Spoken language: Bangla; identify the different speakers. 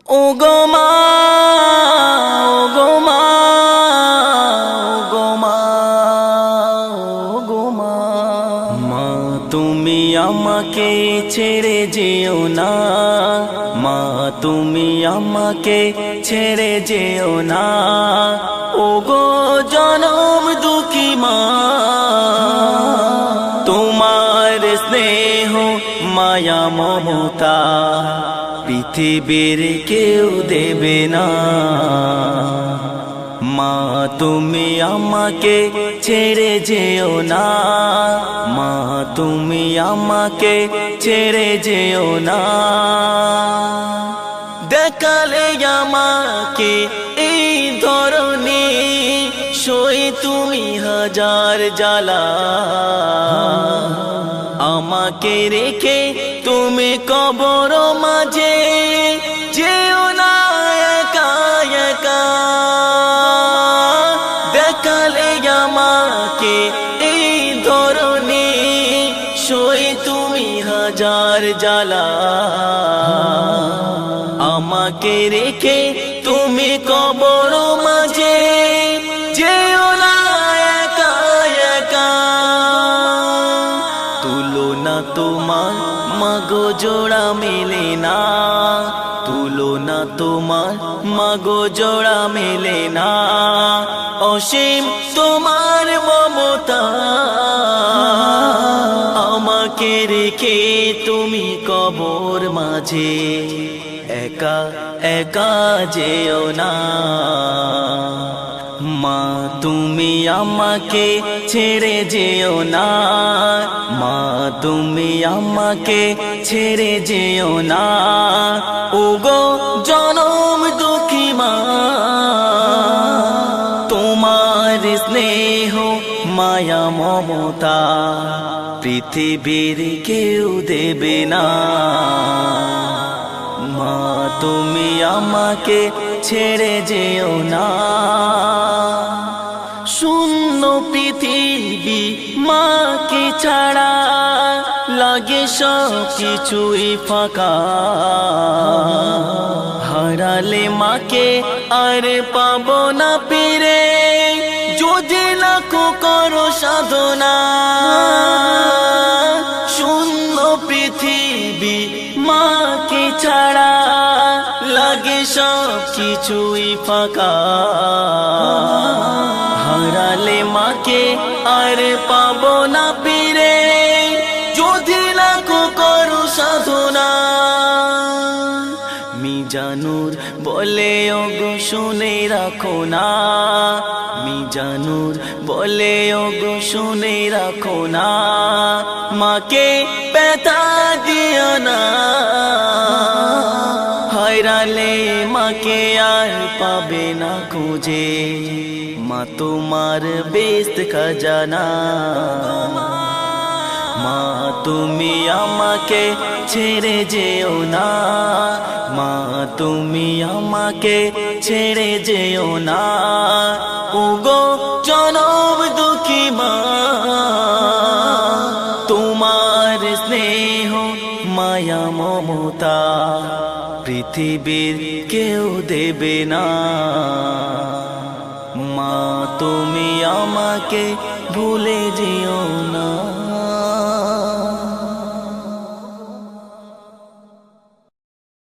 Speaker 1: ও গো মা, ও গো মা, ও গো মা, ও গো মা, মা তুমি আমাকে ছেড়ে যেও না, মা তুমি আমাকে ছেড়ে যেও না, ও গো জনম দুঃখী মা, তোমার স্নেহ মায়া মমতা পৃথিবীর কেউ দেবে না। মা তুমি আমাকে ছেড়ে যেও না, মা তুমি আমাকে ছেড়ে যেও না। দেখালে আমাকে এই ধরনী সই তুমি হাজার জ্বালা, আমাকে রেখে তুমি কবর মাঝে যেও না একা একা। দেখালে আমাকে এই ধরনী সই তুমি হাজার জ্বালা, আমাকে রেখে তুমি কবর মাঝে যেও না একা একা। তুলনা তোমার মাগো জোড়া মেলে না, তুলনা তোমার মাগো জোড়া মেলে না। অসীম তোমার মমতা, আমাকে রেখে তুমি কবর মাঝে একা একা যেও না। মা তুমি আমাকে ছেড়ে যেও না, মা তুমি আমাকে ছেড়ে যেও না, ও গো জনম দুঃখী মা, তোমার স্নেহ মায়া মমতা পৃথিবীর কেউ দেবে না। মা তুমি আমাকে ছেড়ে যেও না। শূন্য পৃথিবী মাকে ছাড়া লাগে সব কিছুই ফাঁকা, হারালে মাকে আর পাবো না ফিরে, যদি লাখো করো সাধনা। শূন্য পৃথিবী মাকে ছাড়া লাগে সব কিছুই ফাঁকা, হারালে মাকে আর পাবো না ফিরে, যদি লাখো করো সাধনা। মিজানুর বলে ওগো শুনে রাখো না, মিজানুর বলে ওগো শুনে রাখো না, মাকে ব্যথা দিও না, হারালে মাকে আর পাবে না খুঁজে, মা তোমার বেস্ত খাজানা। মা তুমি আমাকে ছেড়ে যেও না, মা তুমি আমাকে ছেড়ে যেও না, ও গো জনম দুঃখী মা, তোমার স্নেহ মায়া মমতা পৃথিবীর কেউ দেবে না। মা তুমি আমাকে ভুলে যেও না।